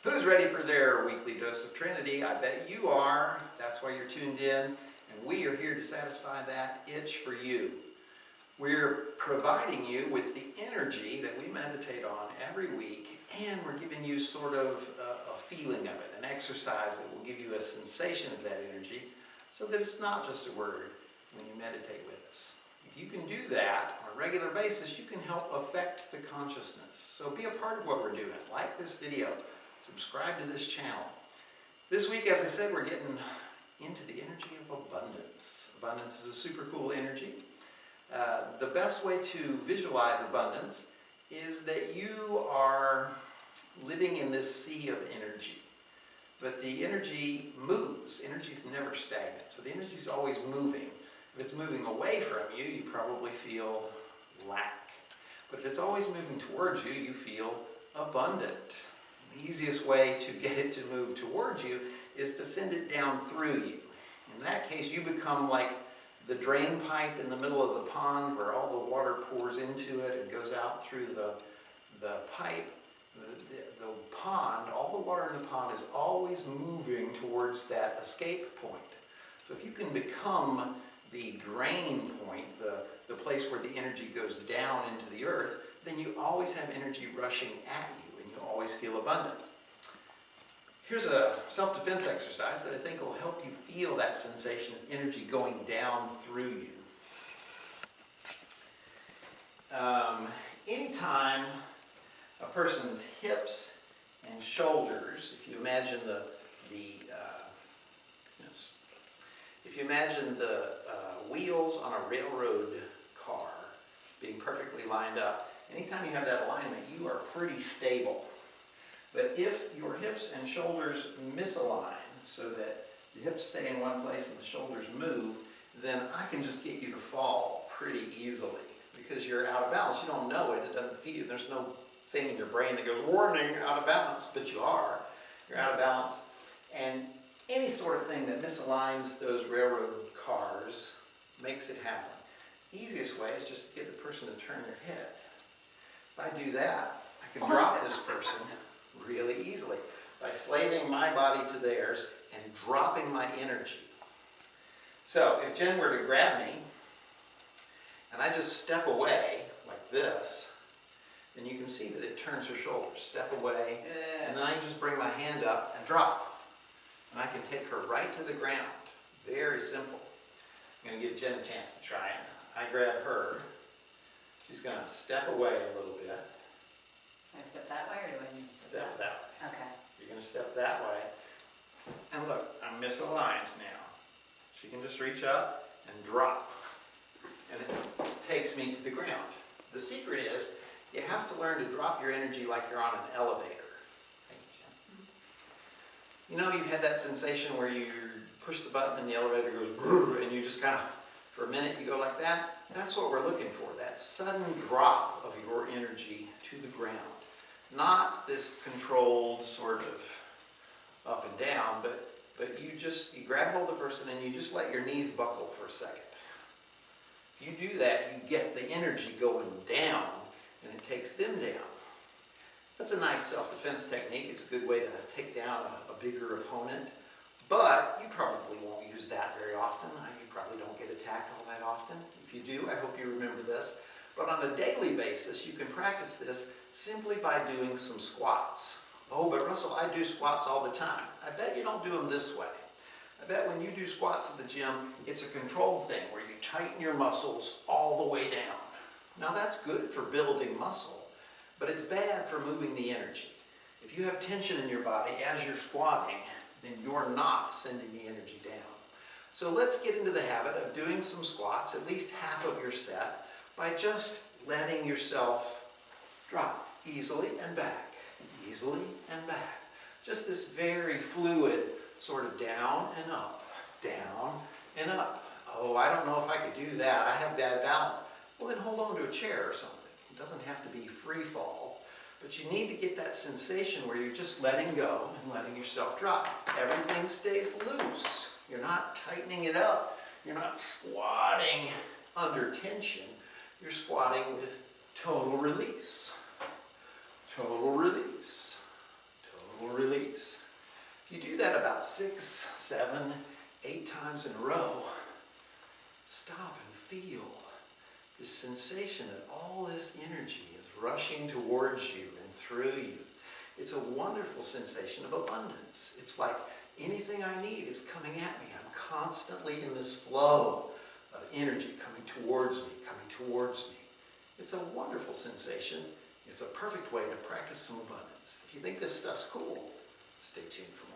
Who's ready for their weekly dose of Trinity? I bet you are. That's why you're tuned in. And we are here to satisfy that itch for you. We're providing you with the energy that we meditate on every week, and we're giving you sort of a feeling of it, an exercise that will give you a sensation of that energy, so that it's not just a word when you meditate with us. If you can do that on a regular basis, you can help affect the consciousness. So be a part of what we're doing. Like this video. Subscribe to this channel. This week, as I said, we're getting into the energy of abundance. Abundance is a super cool energy. The best way to visualize abundance is that you are living in this sea of energy. But the energy moves. Energy is never stagnant. So the energy is always moving. If it's moving away from you, you probably feel lack. But if it's always moving towards you, you feel abundant. The easiest way to get it to move towards you is to send it down through you. In that case, you become like the drain pipe in the middle of the pond where all the water pours into it and goes out through the pipe. The pond, all the water in the pond is always moving towards that escape point. So if you can become the drain point, the place where the energy goes down into the earth, then you always have energy rushing at you. Always feel abundant. Here's a self-defense exercise that I think will help you feel that sensation of energy going down through you. Anytime a person's hips and shoulders, if you imagine the wheels on a railroad car being perfectly lined up, anytime you have that alignment, you are pretty stable. But if your hips and shoulders misalign so that the hips stay in one place and the shoulders move, then I can just get you to fall pretty easily because you're out of balance. You don't know it. It doesn't feel. There's no thing in your brain that goes, warning, out of balance, but you are. You're out of balance. And any sort of thing that misaligns those railroad cars makes it happen. Easiest way is just to get the person to turn their head. If I do that, I can drop this person really easily by slaving my body to theirs and dropping my energy. So if Jen were to grab me and I just step away like this, then you can see that it turns her shoulders. Step away, and then I just bring my hand up and drop. And I can take her right to the ground. Very simple. I'm going to give Jen a chance to try it. I grab her. She's going to step away a little bit. Can I step that way, or do I need to Step that way. Okay. So you're going to step that way. And look, I'm misaligned now. She can just reach up and drop. And it takes me to the ground. The secret is you have to learn to drop your energy like you're on an elevator. Thank you, Jen. You know, you've had that sensation where you push the button and the elevator goes brrr, and you just kind of, for a minute, you go like that. That's what we're looking for, that sudden drop of your energy to the ground. Not this controlled sort of up and down, but you grab hold of the person and you just let your knees buckle for a second. If you do that, you get the energy going down and it takes them down. That's a nice self-defense technique. It's a good way to take down a bigger opponent, but you probably won't use that very often. You probably don't get attacked all that often. If you do, I hope you remember this. But on a daily basis, you can practice this simply by doing some squats. Oh, but Russell, I do squats all the time. I bet you don't do them this way. I bet when you do squats at the gym, it's a controlled thing where you tighten your muscles all the way down. Now that's good for building muscle, but it's bad for moving the energy. If you have tension in your body as you're squatting, then you're not sending the energy down. So let's get into the habit of doing some squats, at least half of your set, by just letting yourself drop easily and back, easily and back. Just this very fluid sort of down and up, down and up. Oh, I don't know if I could do that. I have bad balance. Well, then hold on to a chair or something. It doesn't have to be free fall, but you need to get that sensation where you're just letting go and letting yourself drop. Everything stays loose. You're not tightening it up. You're not squatting under tension. You're squatting with total release. Total release. Total release. about 6, 7, 8 times in a row, stop and feel this sensation that all this energy is rushing towards you and through you. It's a wonderful sensation of abundance. It's like anything I need is coming at me. I'm constantly in this flow of energy coming towards me, coming towards me. It's a wonderful sensation. It's a perfect way to practice some abundance. If you think this stuff's cool, stay tuned for more.